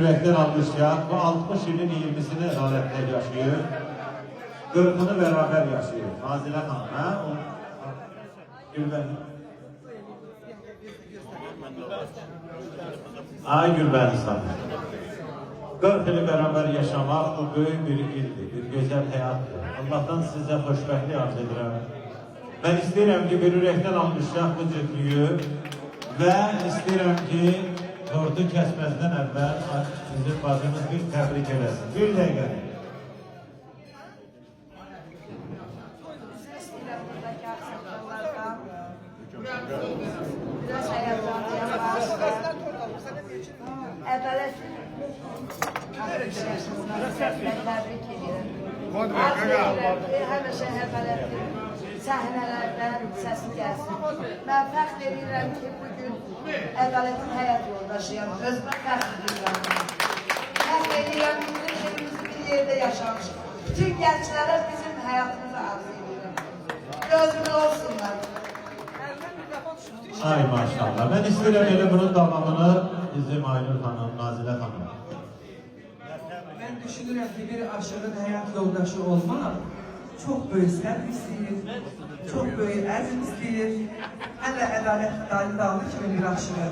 Yürekten almışlar. Bu 60 ilin 20'sini adaletle yaşıyor. 40'ını beraber yaşıyor. Nazile Hanım, ha? Gülben. Ay Gülbenistan. 40 ili beraber yaşamak bu büyük bir ildir, bir güzel hayattır. Allah'tan size hoşbəxtlik arz edirəm. Ben istəyirəm ki, bir ürəkdən almışaq bu cütlüyü ve istəyirəm ki, tortu kesmezden evvel bizim bacımız bir tebrik eləsin. Bir dəqiqə. Biraz hayatlardan başka. Adalet. Ben tebrik ediyorum. Həmişə ədalətli səhnələrdən səsi gəlsin. Mən fəxr edirəm ki, bugün ədaletin həyat yoldaşıyam. Özümə fəxr edirəm. Fəxr edirəm ki, bütün şeyimizi bir yerdə yaşamışıq. Bütün gənclərə bizim həyatımızı arzu edirəm. Gözümün olsunlar. Ay maşallah. Ben istəyirəm elə bunun davamını bizim Aynur Hanım, Nazile Hanım. Ben düşünürüm ki bir aşığın hayat yoldaşı olmak çok büyük sevgi istəyir, çok büyük əzm istəyir. Hələ ədalət dağılır kimi bir aşığı.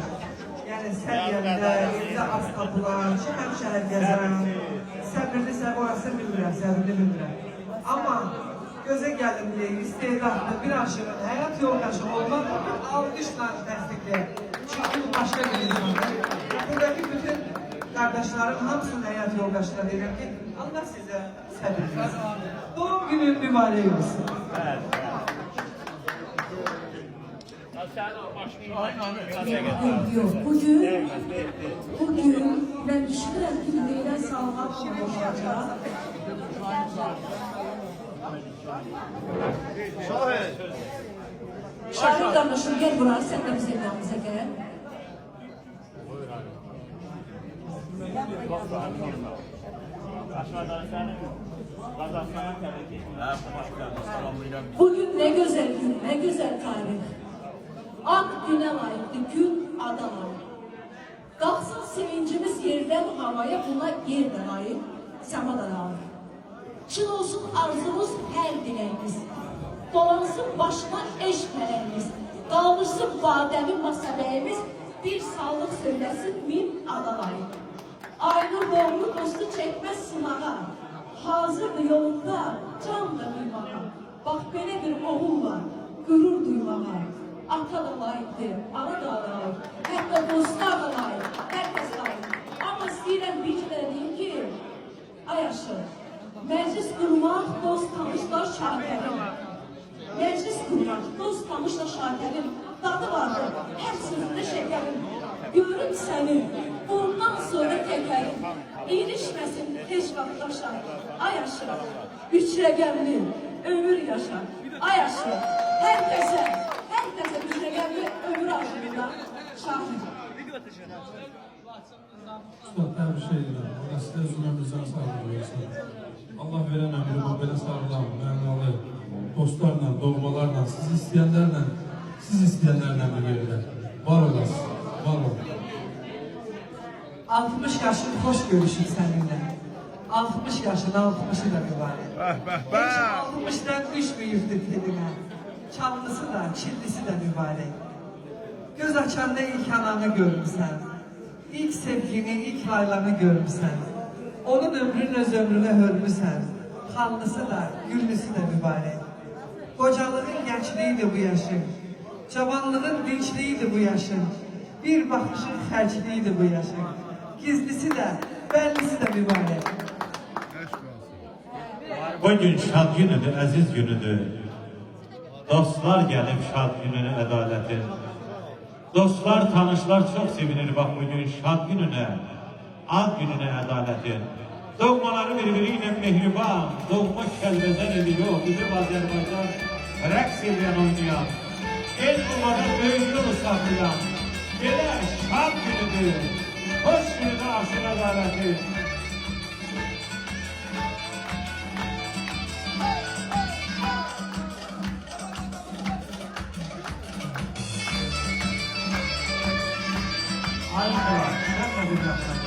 Yəni səviyyəndə, evdə az tapılan, şəhər gəzən, səbirli orası bilmirəm, səbirli bilmirəm. Amma göze gəlimli, istedadlı bir aşığın hayat yoldaşı olmak alkışla təsdiqləyir. Çünkü bu başka bir insandır. Buradaki bütün kardeşlerim hamısının hayat yoldaşına derim ki Allah size səbir versin. Doğum günün mübarek olsun. Yok, bugün ben düşünürüm ki neyle sağlam olacak. Şahit kardeşim gel buraya, sen de bizim yanımıza gel. Bugün ne güzel gün, ne güzel tarih. Ak güne layıktı, gün ada layık. Qalsın sevincimiz yerden havaya, buna yer de layık, sema da layık. Çın olsun arzumuz, her dileğimiz. Dolansın başına eşk meleğimiz. Qaldırsın bademi masabəyimiz, bir sağlık söylesin min ada layık. Aynur doğru dostu çekmez sınağa. Hazırdır yolunda, can da duymağa. Bak böyle bir oğul var, gurur duymağa. Ata da layıktır, ana da layık. Hatta dostlar da layık, herkes layık. Ama istəyirəm bir kere diyeyim ki, ay aşır, meclis kurmak, dost tanışlar şarkəlim. Meclis kurmak, dost tanışlar şarkəlim. Dadı vardır, her sözünde şekerim. Görüm seni, bundan sonra tekerim. İlişmesin hiç vakit aşar. Ay aşır, üç regemli, ömür yaşar. Ay aşır, herkese üç regemli ömür aşırında şahit. Ustadlar bir şey diyor. Allah size zümremizden sağlıyorsun. Allah veren ömrü bu böyle sağlam, mənalı dostlarla, doğmalarla, siz isteyenlerle bir yerde. Var olasın, var olun. 60 yaşın hoş görüşüm seninle. 60 yaşın 60'ı da mübarek. Hiç 60'dan düşmeyüzdü kedine. Çamlısı da, çillisi de mübarek. Göz açanda ilk ananı görmüşsən. İlk sevgini, ilk laylanı görmüşsən. Onun ömrünün öz ömrüne hörmüşsən. Kanlısı da, güllüsü de mübarek. Kocalığın gençliğiydi bu yaşın. Cavanlığın dinçliğiydi bu yaşın. Bir bakışın xərcliydi bu yaşın. Gizlisi de, bellisi de mübarek. Bugün şad günüdür, əziz günüdür. Dostlar gəlib şad gününü ədaletin. Dostlar, tanışlar çok sevinir bak bugün şad gününe, ad gününe ədaletin. Doğmaları birbiriyle mehriban, doğma kəlbəzən ediyor, bizim Azərbaycan rəqs edən oynayan. El bulmada böyük yol saklayan, belə şad günüdür, hoş günüdür aşır ədaletin. Aynen. Sen de bir yapsana.